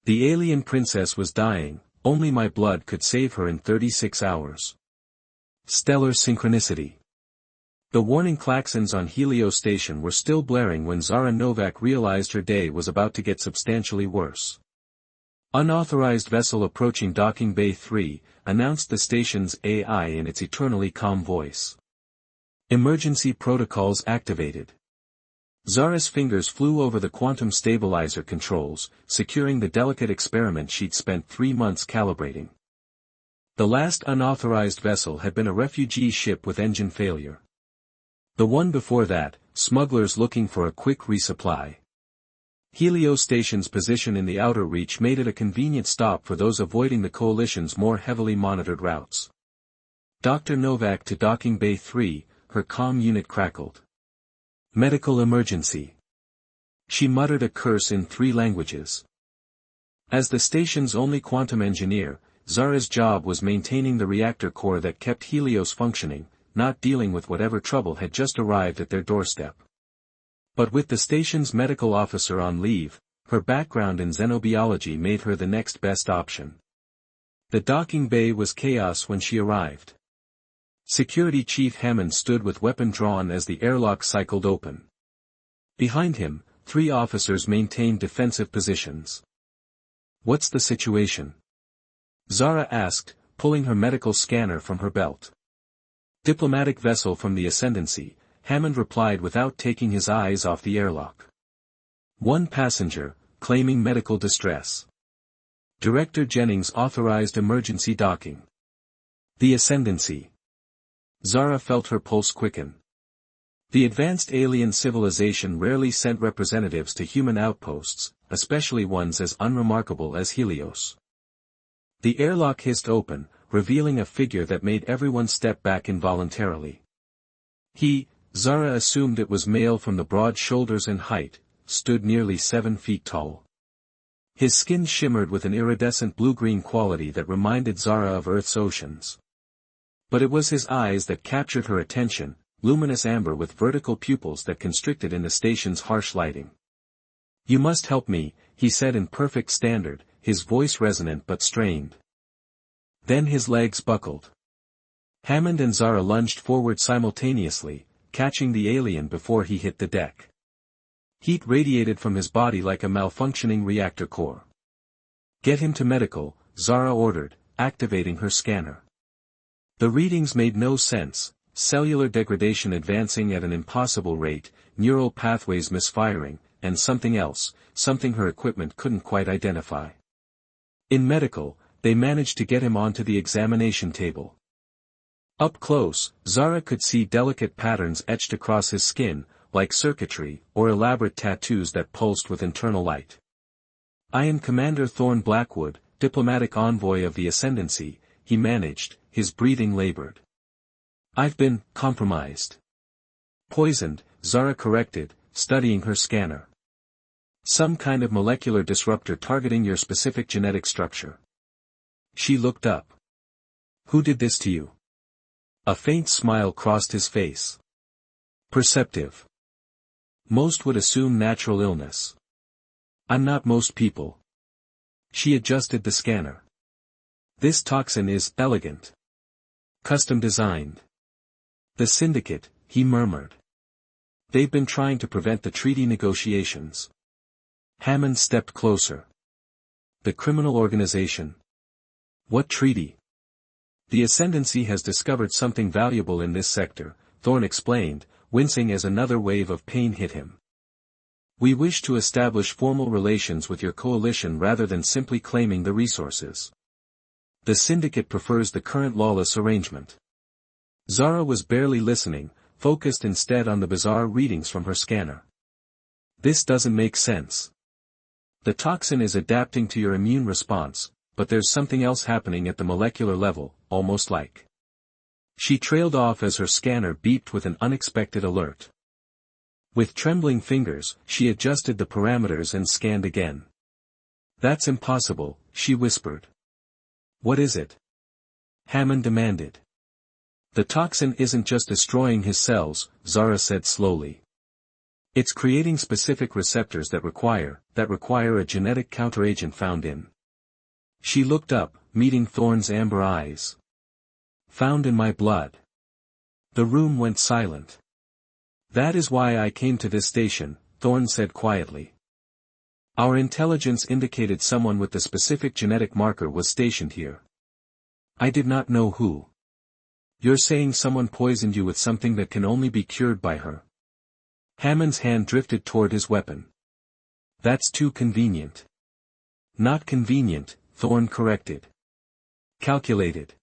The alien princess was dying, only my blood could save her in 36 hours. Stellar synchronicity. The warning klaxons on Helios station were still blaring when Zara Novak realized her day was about to get substantially worse. Unauthorized vessel approaching docking bay 3, announced the station's AI in its eternally calm voice. Emergency protocols activated. Zara's fingers flew over the quantum stabilizer controls, securing the delicate experiment she'd spent 3 months calibrating. The last unauthorized vessel had been a refugee ship with engine failure. The one before that, smugglers looking for a quick resupply. Helios station's position in the outer reach made it a convenient stop for those avoiding the coalition's more heavily monitored routes. Dr. Novak to docking bay 3, her comm unit crackled. Medical emergency. She muttered a curse in 3 languages. As the station's only quantum engineer, Zara's job was maintaining the reactor core that kept Helios functioning, not dealing with whatever trouble had just arrived at their doorstep. But with the station's medical officer on leave, her background in xenobiology made her the next best option. The docking bay was chaos when she arrived. Security Chief Hammond stood with weapon drawn as the airlock cycled open. Behind him, 3 officers maintained defensive positions. "What's the situation?" Zara asked, pulling her medical scanner from her belt. "Diplomatic vessel from the Ascendancy," Hammond replied without taking his eyes off the airlock. "1 passenger, claiming medical distress. Director Jennings authorized emergency docking." The Ascendancy. Zara felt her pulse quicken. The advanced alien civilization rarely sent representatives to human outposts, especially ones as unremarkable as Helios. The airlock hissed open, revealing a figure that made everyone step back involuntarily. Zara assumed it was male from the broad shoulders and height, stood nearly 7 feet tall. His skin shimmered with an iridescent blue-green quality that reminded Zara of Earth's oceans. But it was his eyes that captured her attention, luminous amber with vertical pupils that constricted in the station's harsh lighting. "You must help me," he said in perfect standard, his voice resonant but strained. Then his legs buckled. Hammond and Zara lunged forward simultaneously, catching the alien before he hit the deck. Heat radiated from his body like a malfunctioning reactor core. "Get him to medical," Zara ordered, activating her scanner. The readings made no sense, cellular degradation advancing at an impossible rate, neural pathways misfiring, and something else, something her equipment couldn't quite identify. In medical, they managed to get him onto the examination table. Up close, Zara could see delicate patterns etched across his skin, like circuitry, or elaborate tattoos that pulsed with internal light. "I am Commander Thorne Blackwood, diplomatic envoy of the Ascendancy," he managed, his breathing labored. "I've been compromised." "Poisoned," Zara corrected, studying her scanner. "Some kind of molecular disruptor targeting your specific genetic structure." She looked up. "Who did this to you?" A faint smile crossed his face. "Perceptive. Most would assume natural illness. I'm not most people." She adjusted the scanner. "This toxin is elegant. Custom designed. The Syndicate," he murmured. "They've been trying to prevent the treaty negotiations." Hammond stepped closer. "The criminal organization? What treaty?" "The Ascendancy has discovered something valuable in this sector," Thorne explained, wincing as another wave of pain hit him. "We wish to establish formal relations with your coalition rather than simply claiming the resources. The Syndicate prefers the current lawless arrangement." Zara was barely listening, focused instead on the bizarre readings from her scanner. "This doesn't make sense. The toxin is adapting to your immune response, but there's something else happening at the molecular level, almost like." She trailed off as her scanner beeped with an unexpected alert. With trembling fingers, she adjusted the parameters and scanned again. "That's impossible," she whispered. "What is it?" Hammond demanded. "The toxin isn't just destroying his cells," Zara said slowly. It's creating specific receptors that require a genetic counteragent found in. She looked up, meeting Thorne's amber eyes. Found in my blood. The room went silent. That is why I came to this station, Thorne said quietly. Our intelligence indicated someone with the specific genetic marker was stationed here. I did not know who. You're saying someone poisoned you with something that can only be cured by her. Hammond's hand drifted toward his weapon. That's too convenient. Not convenient, Thorne corrected. Calculated.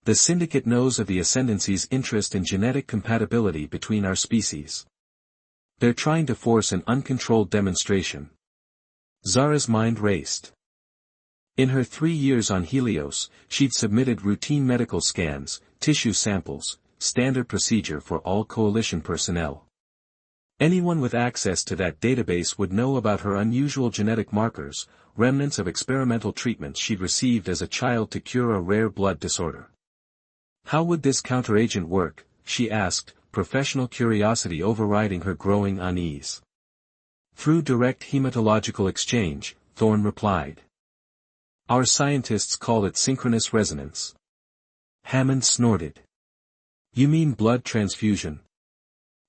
The Syndicate knows of the Ascendancy's interest in genetic compatibility between our species. They're trying to force an uncontrolled demonstration. Zara's mind raced. In her 3 years on Helios, she'd submitted routine medical scans, tissue samples, standard procedure for all Coalition personnel. Anyone with access to that database would know about her unusual genetic markers, remnants of experimental treatments she'd received as a child to cure a rare blood disorder. How would this counteragent work, she asked, professional curiosity overriding her growing unease. Through direct hematological exchange, Thorne replied. Our scientists call it synchronous resonance. Hammond snorted. You mean blood transfusion?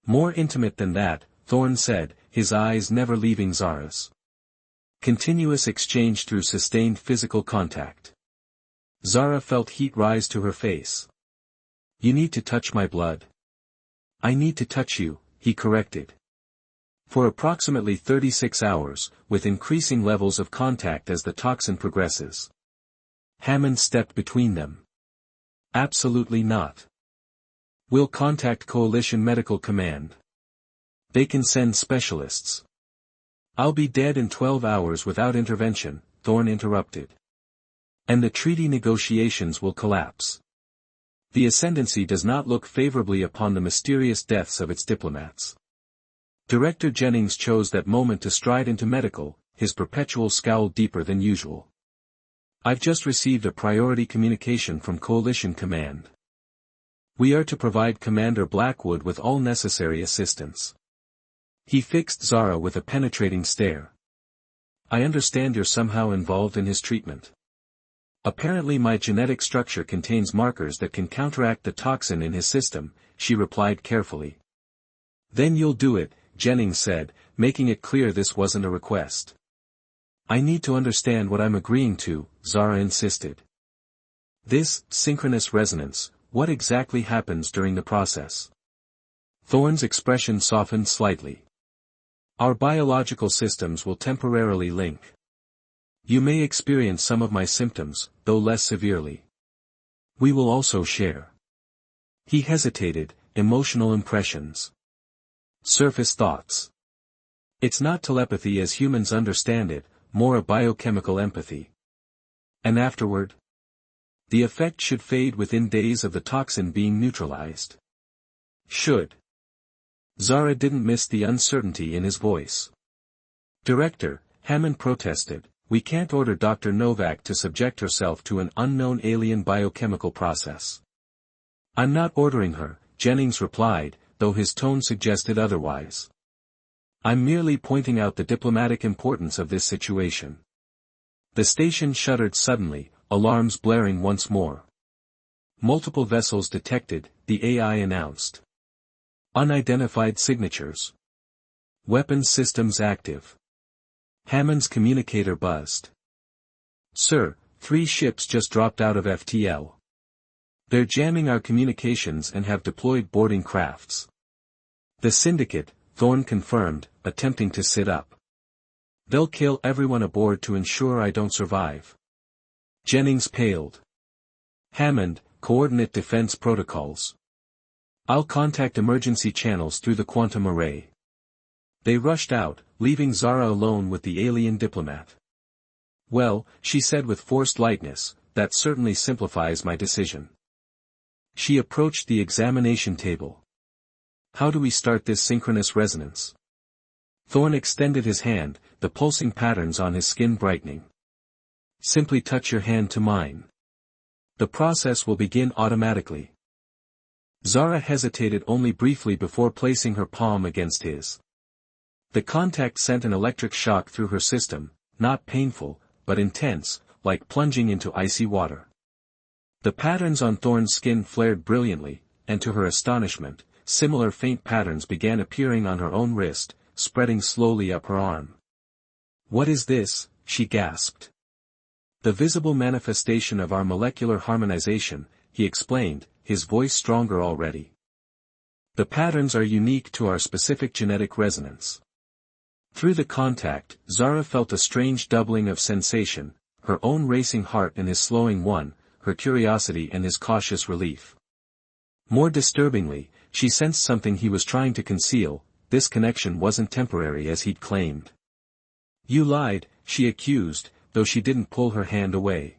More intimate than that, Thorne said, his eyes never leaving Zara's. Continuous exchange through sustained physical contact. Zara felt heat rise to her face. You need to touch my blood. I need to touch you, he corrected. For approximately 36 hours, with increasing levels of contact as the toxin progresses. Hammond stepped between them. Absolutely not. We'll contact Coalition Medical Command. They can send specialists. I'll be dead in 12 hours without intervention, Thorne interrupted. And the treaty negotiations will collapse. The Ascendancy does not look favorably upon the mysterious deaths of its diplomats. Director Jennings chose that moment to stride into medical, his perpetual scowl deeper than usual. I've just received a priority communication from Coalition Command. We are to provide Commander Blackwood with all necessary assistance. He fixed Zara with a penetrating stare. I understand you're somehow involved in his treatment. Apparently my genetic structure contains markers that can counteract the toxin in his system, she replied carefully. Then you'll do it, Jennings said, making it clear this wasn't a request. I need to understand what I'm agreeing to, Zara insisted. This, synchronous resonance, what exactly happens during the process? Thorne's expression softened slightly. Our biological systems will temporarily link. You may experience some of my symptoms, though less severely. We will also share. He hesitated, emotional impressions. Surface thoughts. It's not telepathy as humans understand it, more a biochemical empathy. And afterward? The effect should fade within days of the toxin being neutralized. Should. Zara didn't miss the uncertainty in his voice. Director, Hammond protested, we can't order Dr. Novak to subject herself to an unknown alien biochemical process. I'm not ordering her, Jennings replied, though his tone suggested otherwise. I'm merely pointing out the diplomatic importance of this situation. The station shuddered suddenly, alarms blaring once more. Multiple vessels detected, the AI announced. Unidentified signatures. Weapons systems active. Hammond's communicator buzzed. Sir, 3 ships just dropped out of FTL. They're jamming our communications and have deployed boarding crafts. The Syndicate, Thorne confirmed, attempting to sit up. They'll kill everyone aboard to ensure I don't survive. Jennings paled. Hammond, coordinate defense protocols. I'll contact emergency channels through the quantum array. They rushed out, leaving Zara alone with the alien diplomat. Well, she said with forced lightness, that certainly simplifies my decision. She approached the examination table. How do we start this synchronous resonance? Thorne extended his hand, the pulsing patterns on his skin brightening. Simply touch your hand to mine. The process will begin automatically. Zara hesitated only briefly before placing her palm against his. The contact sent an electric shock through her system, not painful, but intense, like plunging into icy water. The patterns on Thorn's skin flared brilliantly, and to her astonishment, similar faint patterns began appearing on her own wrist, spreading slowly up her arm. "What is this?" she gasped. "The visible manifestation of our molecular harmonization," he explained, his voice stronger already. "The patterns are unique to our specific genetic resonance." Through the contact, Zara felt a strange doubling of sensation, her own racing heart and his slowing one, her curiosity and his cautious relief. More disturbingly, she sensed something he was trying to conceal. This connection wasn't temporary as he'd claimed. "You lied," she accused, though she didn't pull her hand away.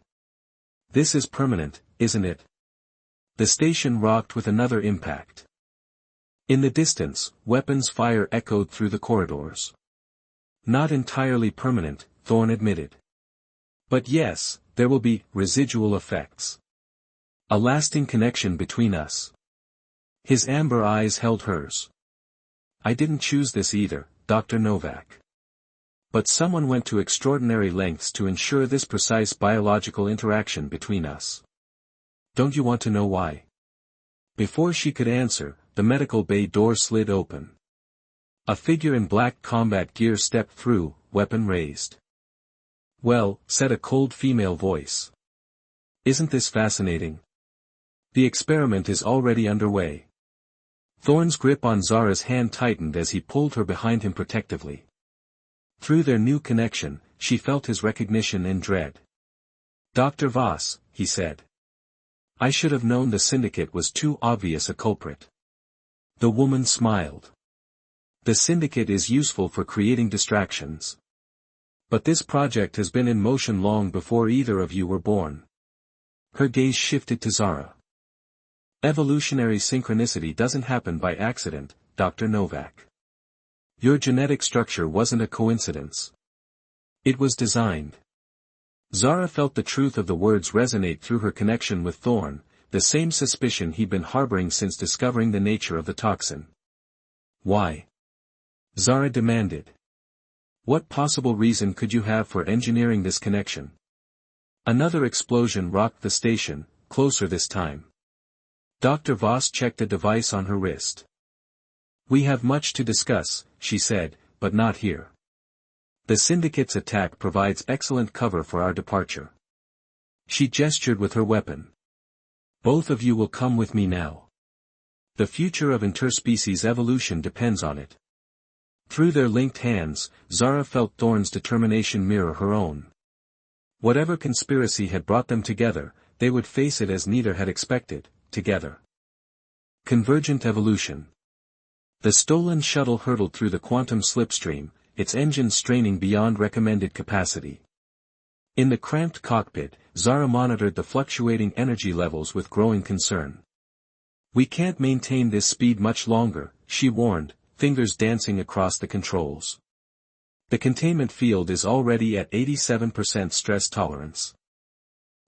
"This is permanent, isn't it?" The station rocked with another impact. In the distance, weapons fire echoed through the corridors. "Not entirely permanent," Thorn admitted. "But yes, there will be residual effects. A lasting connection between us." His amber eyes held hers. "I didn't choose this either, Dr. Novak. But someone went to extraordinary lengths to ensure this precise biological interaction between us. Don't you want to know why?" Before she could answer, the medical bay door slid open. A figure in black combat gear stepped through, weapon raised. "Well," said a cold female voice. "Isn't this fascinating? The experiment is already underway." Thorn's grip on Zara's hand tightened as he pulled her behind him protectively. Through their new connection, she felt his recognition and dread. "Dr. Voss," he said. "I should have known the syndicate was too obvious a culprit." The woman smiled. "The syndicate is useful for creating distractions. But this project has been in motion long before either of you were born." Her gaze shifted to Zara. "Evolutionary synchronicity doesn't happen by accident, Dr. Novak. Your genetic structure wasn't a coincidence. It was designed." Zara felt the truth of the words resonate through her connection with Thorn, the same suspicion he'd been harboring since discovering the nature of the toxin. "Why?" Zara demanded. "What possible reason could you have for engineering this connection?" Another explosion rocked the station, closer this time. Dr. Voss checked a device on her wrist. "We have much to discuss," she said, "but not here. The syndicate's attack provides excellent cover for our departure." She gestured with her weapon. "Both of you will come with me now. The future of interspecies evolution depends on it." Through their linked hands, Zara felt Thorn's determination mirror her own. Whatever conspiracy had brought them together, they would face it as neither had expected, together. Convergent evolution. The stolen shuttle hurtled through the quantum slipstream, its engines straining beyond recommended capacity. In the cramped cockpit, Zara monitored the fluctuating energy levels with growing concern. "We can't maintain this speed much longer," she warned, fingers dancing across the controls. "The containment field is already at 87% stress tolerance."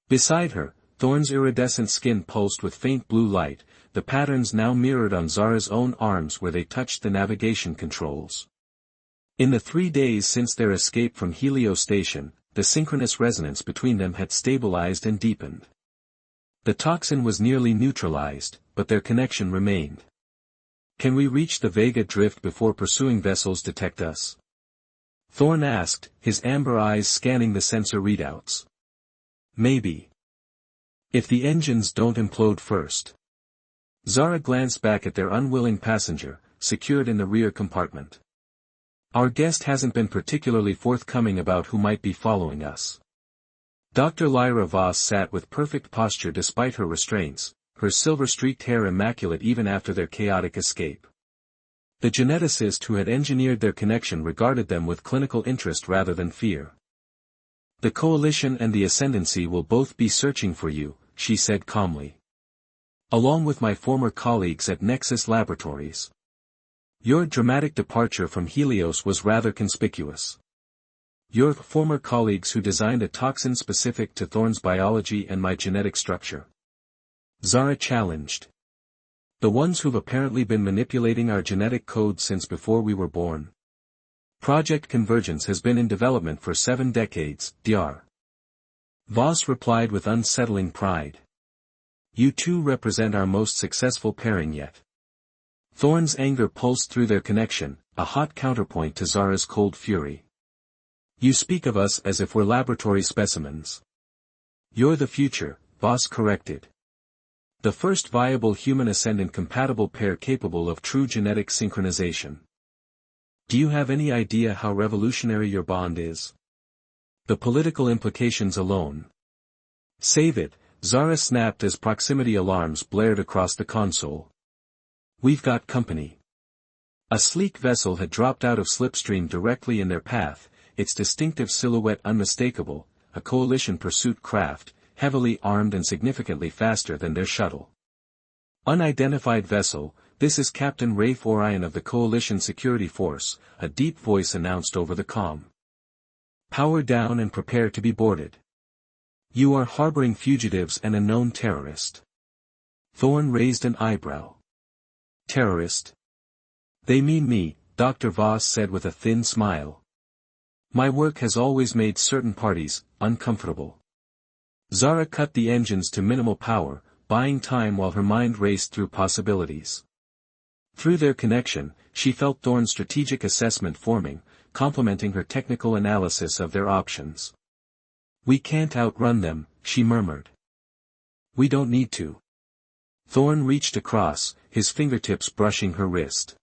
Beside her, Thorn's iridescent skin pulsed with faint blue light, the patterns now mirrored on Zara's own arms where they touched the navigation controls. In the 3 days since their escape from Helio Station, the synchronous resonance between them had stabilized and deepened. The toxin was nearly neutralized, but their connection remained. "Can we reach the Vega drift before pursuing vessels detect us?" Thorn asked, his amber eyes scanning the sensor readouts. "Maybe. If the engines don't implode first." Zara glanced back at their unwilling passenger, secured in the rear compartment. "Our guest hasn't been particularly forthcoming about who might be following us." Dr. Lyra Voss sat with perfect posture despite her restraints, her silver-streaked hair immaculate even after their chaotic escape. The geneticist who had engineered their connection regarded them with clinical interest rather than fear. "The Coalition and the Ascendancy will both be searching for you," she said calmly. "Along with my former colleagues at Nexus Laboratories. Your dramatic departure from Helios was rather conspicuous. Your former colleagues who designed a toxin specific to Thorn's biology and my genetic structure." Zara challenged. "The ones who've apparently been manipulating our genetic code since before we were born." Project Convergence has been in development for 7 decades, Dr. Voss replied with unsettling pride. You two represent our most successful pairing yet. Thorn's anger pulsed through their connection, a hot counterpoint to Zara's cold fury. You speak of us as if we're laboratory specimens. You're the future, Voss corrected. The first viable human ascendant compatible pair capable of true genetic synchronization. Do you have any idea how revolutionary your bond is? The political implications alone. Save it, Zara snapped as proximity alarms blared across the console. We've got company. A sleek vessel had dropped out of slipstream directly in their path, its distinctive silhouette unmistakable, a coalition pursuit craft, heavily armed and significantly faster than their shuttle. Unidentified vessel, this is Captain Rafe Orion of the Coalition Security Force, a deep voice announced over the comm. Power down and prepare to be boarded. You are harboring fugitives and a known terrorist. Thorn raised an eyebrow. Terrorist? They mean me, Dr. Voss said with a thin smile. My work has always made certain parties uncomfortable. Zara cut the engines to minimal power, buying time while her mind raced through possibilities. Through their connection, she felt Thorn's strategic assessment forming, complementing her technical analysis of their options. We can't outrun them, she murmured. We don't need to. Thorn reached across, his fingertips brushing her wrist.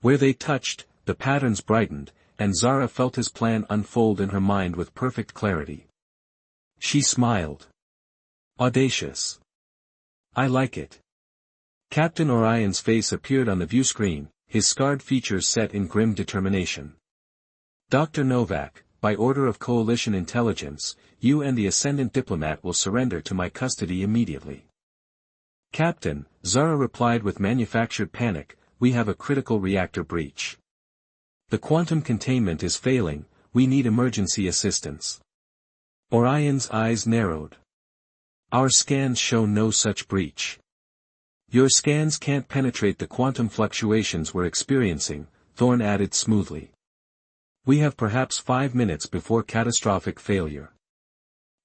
Where they touched, the patterns brightened, and Zara felt his plan unfold in her mind with perfect clarity. She smiled. Audacious. I like it. Captain Orion's face appeared on the view screen, his scarred features set in grim determination. Dr. Novak, by order of Coalition Intelligence, you and the Ascendant Diplomat will surrender to my custody immediately. Captain, Zara replied with manufactured panic, we have a critical reactor breach. The quantum containment is failing, we need emergency assistance. Orion's eyes narrowed. Our scans show no such breach. Your scans can't penetrate the quantum fluctuations we're experiencing, Thorn added smoothly. We have perhaps 5 minutes before catastrophic failure.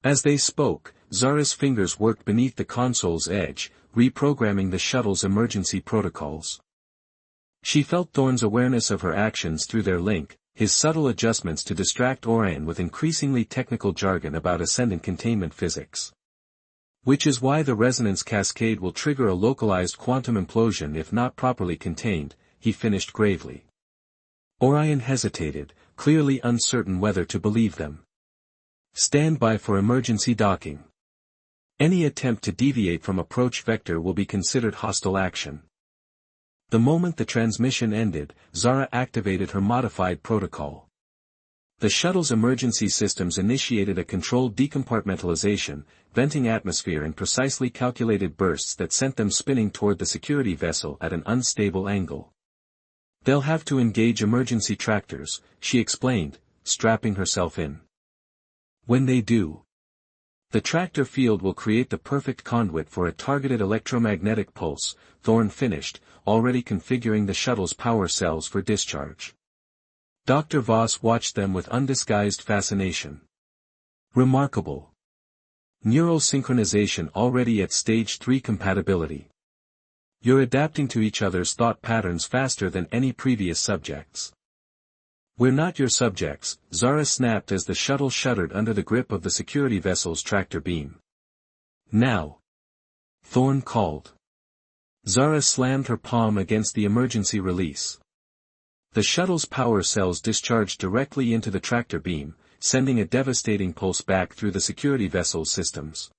As they spoke, Zara's fingers worked beneath the console's edge, reprogramming the shuttle's emergency protocols. She felt Thorn's awareness of her actions through their link, his subtle adjustments to distract Orion with increasingly technical jargon about ascendant containment physics. Which is why the resonance cascade will trigger a localized quantum implosion if not properly contained, he finished gravely. Orion hesitated, clearly uncertain whether to believe them. Stand by for emergency docking. Any attempt to deviate from approach vector will be considered hostile action. The moment the transmission ended, Zara activated her modified protocol. The shuttle's emergency systems initiated a controlled decompartmentalization, venting atmosphere in precisely calculated bursts that sent them spinning toward the security vessel at an unstable angle. They'll have to engage emergency tractors, she explained, strapping herself in. When they do, the tractor field will create the perfect conduit for a targeted electromagnetic pulse, Thorn finished, already configuring the shuttle's power cells for discharge. Dr. Voss watched them with undisguised fascination. Remarkable. Neural synchronization already at stage 3 compatibility. You're adapting to each other's thought patterns faster than any previous subjects. We're not your subjects, Zara snapped as the shuttle shuddered under the grip of the security vessel's tractor beam. Now. Thorn called. Zara slammed her palm against the emergency release. The shuttle's power cells discharged directly into the tractor beam, sending a devastating pulse back through the security vessel's systems.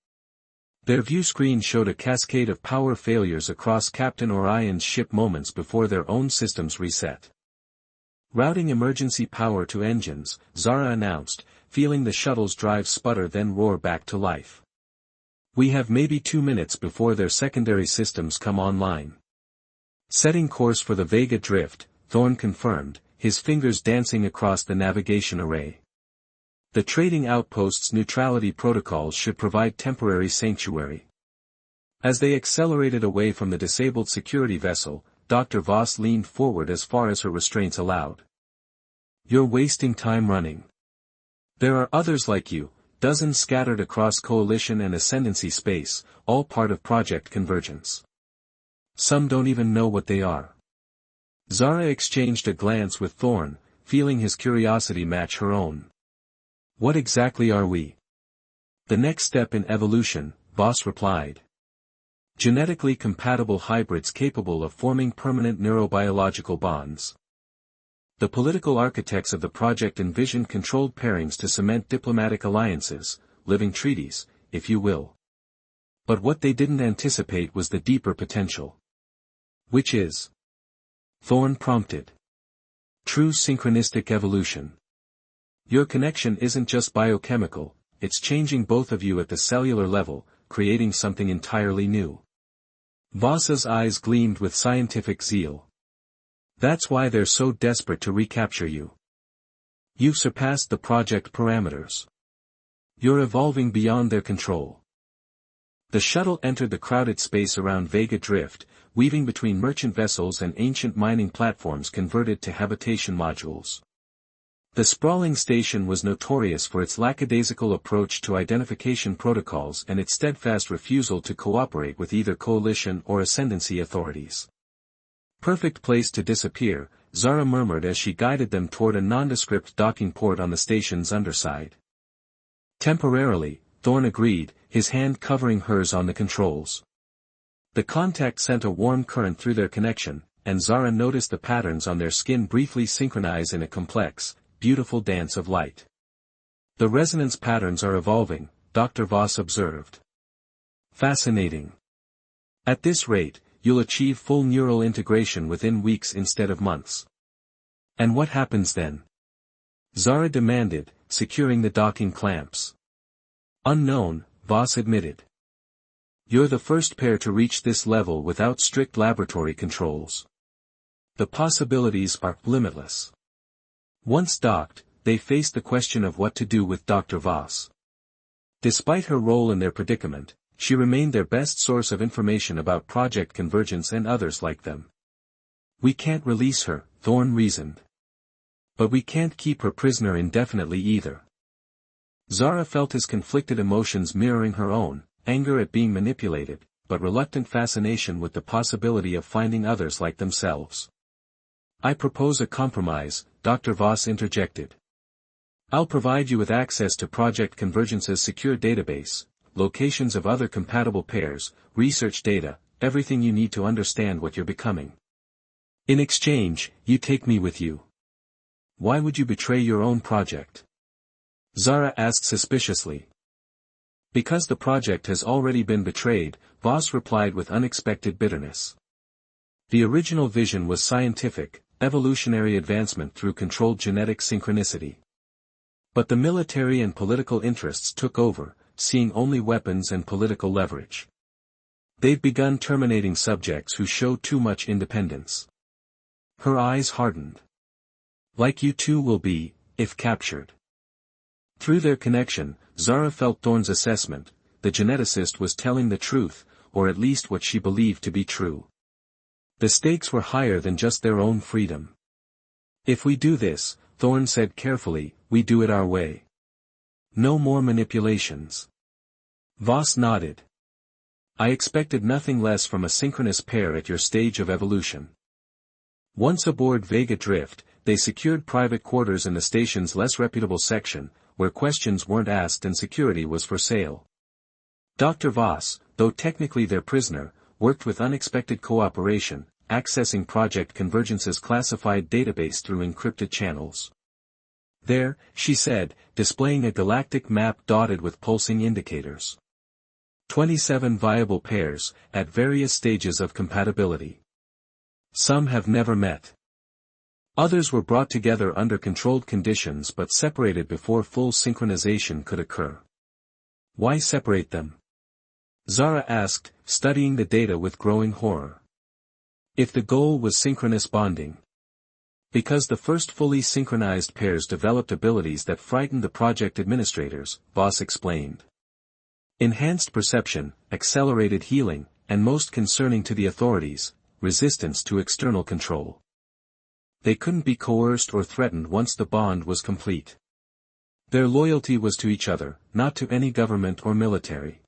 Their view screen showed a cascade of power failures across Captain Orion's ship moments before their own systems reset. Routing emergency power to engines, Zara announced, feeling the shuttle's drive sputter then roar back to life. We have maybe 2 minutes before their secondary systems come online. Setting course for the Vega drift, Thorn confirmed, his fingers dancing across the navigation array. The trading outpost's neutrality protocols should provide temporary sanctuary. As they accelerated away from the disabled security vessel, Dr. Voss leaned forward as far as her restraints allowed. You're wasting time running. There are others like you, dozens scattered across coalition and ascendancy space, all part of Project Convergence. Some don't even know what they are. Zara exchanged a glance with Thorn, feeling his curiosity match her own. What exactly are we? The next step in evolution, Voss replied. Genetically compatible hybrids capable of forming permanent neurobiological bonds. The political architects of the project envisioned controlled pairings to cement diplomatic alliances, living treaties, if you will. But what they didn't anticipate was the deeper potential. Which is? Thorn prompted. True synchronistic evolution. Your connection isn't just biochemical, it's changing both of you at the cellular level, creating something entirely new. Voss's eyes gleamed with scientific zeal. That's why they're so desperate to recapture you. You've surpassed the project parameters. You're evolving beyond their control. The shuttle entered the crowded space around Vega Drift, weaving between merchant vessels and ancient mining platforms converted to habitation modules. The sprawling station was notorious for its lackadaisical approach to identification protocols and its steadfast refusal to cooperate with either coalition or ascendancy authorities. Perfect place to disappear, Zara murmured as she guided them toward a nondescript docking port on the station's underside. Temporarily, Thorn agreed, his hand covering hers on the controls. The contact sent a warm current through their connection, and Zara noticed the patterns on their skin briefly synchronize in a complex, beautiful dance of light. The resonance patterns are evolving, Dr. Voss observed. Fascinating. At this rate, you'll achieve full neural integration within weeks instead of months. And what happens then? Zara demanded, securing the docking clamps. Unknown, Voss admitted. You're the first pair to reach this level without strict laboratory controls. The possibilities are limitless. Once docked, they faced the question of what to do with Dr. Voss. Despite her role in their predicament, she remained their best source of information about Project Convergence and others like them. We can't release her, Thorn reasoned. But we can't keep her prisoner indefinitely either. Zara felt his conflicted emotions mirroring her own, anger at being manipulated, but reluctant fascination with the possibility of finding others like themselves. I propose a compromise, Dr. Voss interjected. I'll provide you with access to Project Convergence's secure database, locations of other compatible pairs, research data, everything you need to understand what you're becoming. In exchange, you take me with you. Why would you betray your own project? Zara asked suspiciously. Because the project has already been betrayed, Voss replied with unexpected bitterness. The original vision was scientific, evolutionary advancement through controlled genetic synchronicity. But the military and political interests took over, seeing only weapons and political leverage. They've begun terminating subjects who show too much independence. Her eyes hardened. Like you too will be, if captured. Through their connection, Zara felt Thorn's assessment, the geneticist was telling the truth, or at least what she believed to be true. The stakes were higher than just their own freedom. If we do this, Thorn said carefully, we do it our way. No more manipulations. Voss nodded. I expected nothing less from a synchronous pair at your stage of evolution. Once aboard Vega Drift, they secured private quarters in the station's less reputable section, where questions weren't asked and security was for sale. Dr. Voss, though technically their prisoner, worked with unexpected cooperation, accessing Project Convergence's classified database through encrypted channels. There, she said, displaying a galactic map dotted with pulsing indicators. 27 viable pairs, at various stages of compatibility. Some have never met. Others were brought together under controlled conditions but separated before full synchronization could occur. Why separate them? Zara asked, studying the data with growing horror. If the goal was synchronous bonding. Because the first fully synchronized pairs developed abilities that frightened the project administrators, Voss explained. Enhanced perception, accelerated healing, and most concerning to the authorities, resistance to external control. they couldn't be coerced or threatened once the bond was complete. Their loyalty was to each other, not to any government or military.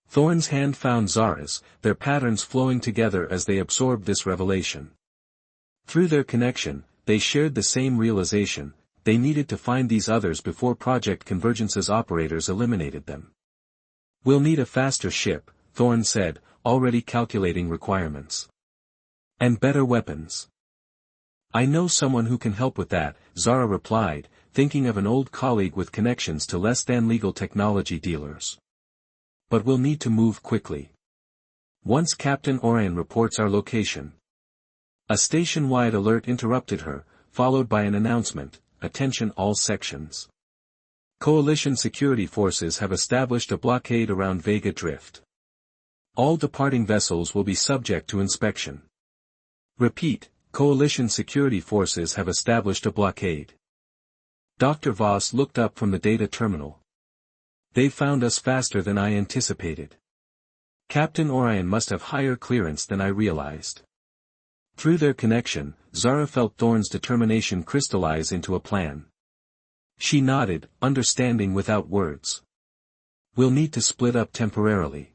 Thorn's hand found Zara's, their patterns flowing together as they absorbed this revelation. Through their connection, they shared the same realization: they needed to find these others before Project Convergence's operators eliminated them. "We'll need a faster ship," Thorn said, already calculating requirements. "And better weapons." "I know someone who can help with that," Zara replied, thinking of an old colleague with connections to less-than-legal technology dealers. "But we'll need to move quickly. Once Captain Orion reports our location." A station-wide alert interrupted her, followed by an announcement: "Attention all sections. Coalition security forces have established a blockade around Vega Drift. All departing vessels will be subject to inspection." Repeat, Coalition security forces have established a blockade. Dr. Voss looked up from the data terminal. "They found us faster than I anticipated. Captain Orion must have higher clearance than I realized." Through their connection, Zara felt Thorn's determination crystallize into a plan. She nodded, understanding without words. "We'll need to split up temporarily.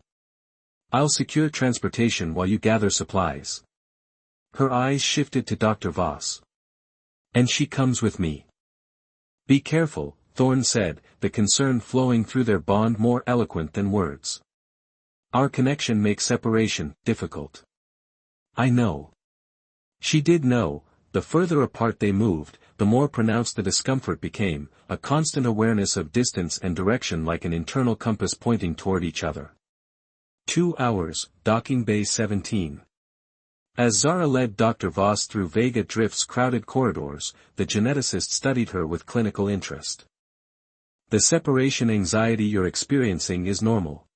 I'll secure transportation while you gather supplies." Her eyes shifted to Dr. Voss. "And she comes with me." "Be careful," Thorn said, the concern flowing through their bond more eloquent than words. "Our connection makes separation difficult." "I know." She did know. The further apart they moved, the more pronounced the discomfort became, a constant awareness of distance and direction like an internal compass pointing toward each other. 2 hours, Docking Bay 17. As Zara led Dr. Voss through Vega Drift's crowded corridors, the geneticist studied her with clinical interest. "The separation anxiety you're experiencing is normal.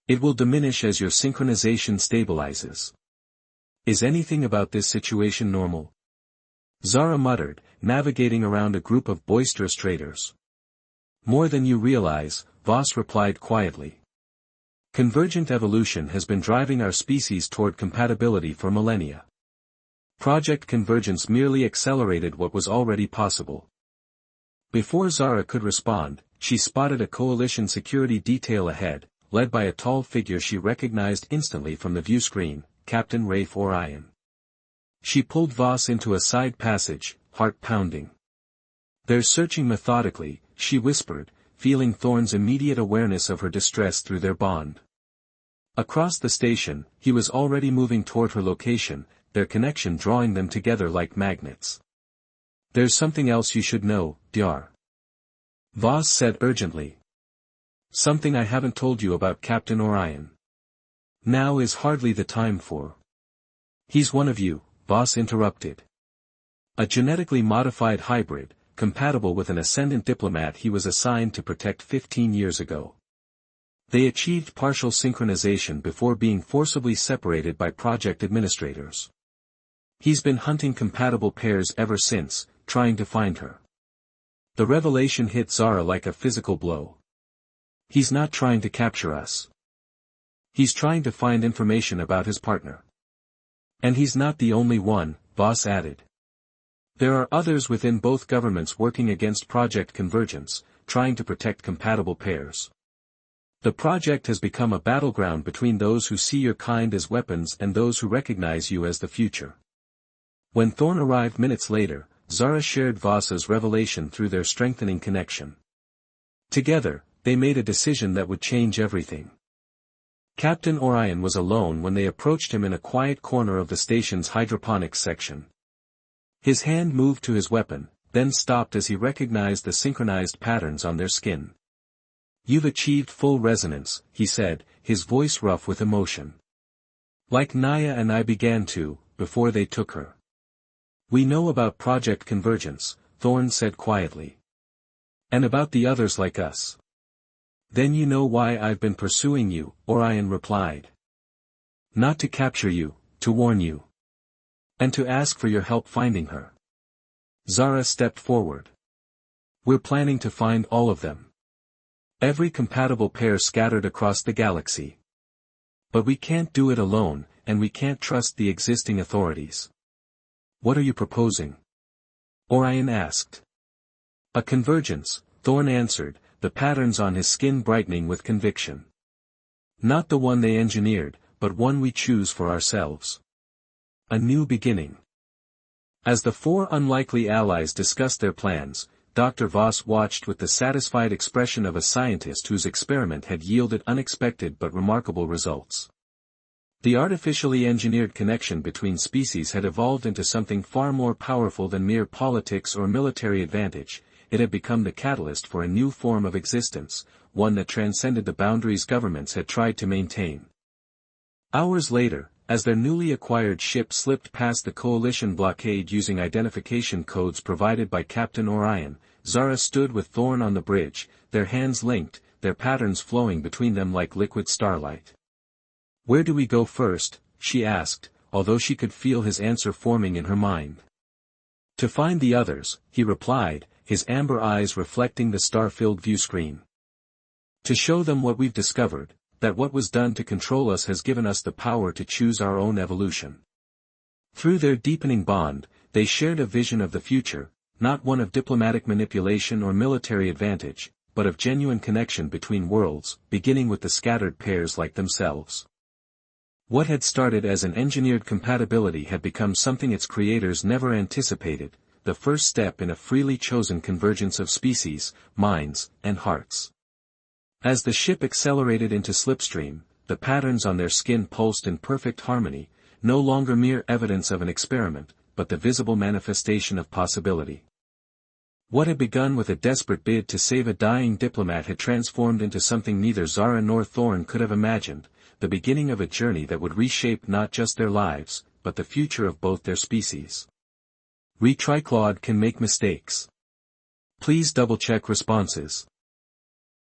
It will diminish as your synchronization stabilizes." "Is anything about this situation normal?" Zara muttered, navigating around a group of boisterous traders. "More than you realize," Voss replied quietly. "Convergent evolution has been driving our species toward compatibility for millennia. Project Convergence merely accelerated what was already possible." Before Zara could respond, she spotted a coalition security detail ahead, led by a tall figure she recognized instantly from the view screen: Captain Rafe Orion. She pulled Voss into a side passage, heart pounding. "They're searching methodically," she whispered, feeling Thorn's immediate awareness of her distress through their bond. Across the station, he was already moving toward her location, their connection drawing them together like magnets. "There's something else you should know, Dr. Voss said urgently. "Something I haven't told you about Captain Orion." "Now is hardly the time for." "He's one of you," Voss interrupted. "A genetically modified hybrid, compatible with an ascendant diplomat he was assigned to protect 15 years ago. They achieved partial synchronization before being forcibly separated by project administrators. He's been hunting compatible pairs ever since, trying to find her." The revelation hit Zara like a physical blow. "He's not trying to capture us. He's trying to find information about his partner. And he's not the only one," Voss added. "There are others within both governments working against Project Convergence, trying to protect compatible pairs. The project has become a battleground between those who see your kind as weapons and those who recognize you as the future." When Thorn arrived minutes later, Zara shared Voss's revelation through their strengthening connection. Together, they made a decision that would change everything. Captain Orion was alone when they approached him in a quiet corner of the station's hydroponics section. His hand moved to his weapon, then stopped as he recognized the synchronized patterns on their skin. "You've achieved full resonance," he said, his voice rough with emotion. "Like Naya and I began to, before they took her." "We know about Project Convergence," Thorn said quietly. "And about the others like us." "Then you know why I've been pursuing you," Orion replied. "Not to capture you, to warn you. And to ask for your help finding her." Zara stepped forward. "We're planning to find all of them. Every compatible pair scattered across the galaxy. But we can't do it alone, and we can't trust the existing authorities. "What are you proposing?" Orion asked. "A convergence," Thorne answered, the patterns on his skin brightening with conviction. "Not the one they engineered, but one we choose for ourselves. A new beginning." As the four unlikely allies discussed their plans, Dr. Voss watched with the satisfied expression of a scientist whose experiment had yielded unexpected but remarkable results. The artificially engineered connection between species had evolved into something far more powerful than mere politics or military advantage. It had become the catalyst for a new form of existence, one that transcended the boundaries governments had tried to maintain. Hours later, as their newly acquired ship slipped past the Coalition blockade using identification codes provided by Captain Orion, Zara stood with Thorne on the bridge, their hands linked, their patterns flowing between them like liquid starlight. "Where do we go first?" she asked, although she could feel his answer forming in her mind. "To find the others," he replied, his amber eyes reflecting the star-filled viewscreen. "To show them what we've discovered, that what was done to control us has given us the power to choose our own evolution." Through their deepening bond, they shared a vision of the future, not one of diplomatic manipulation or military advantage, but of genuine connection between worlds, beginning with the scattered pairs like themselves. What had started as an engineered compatibility had become something its creators never anticipated, the first step in a freely chosen convergence of species, minds, and hearts. As the ship accelerated into slipstream, the patterns on their skin pulsed in perfect harmony, no longer mere evidence of an experiment, but the visible manifestation of possibility. What had begun with a desperate bid to save a dying diplomat had transformed into something neither Zara nor Thorne could have imagined, the beginning of a journey that would reshape not just their lives, but the future of both their species. Retriclaude can make mistakes. Please double-check responses.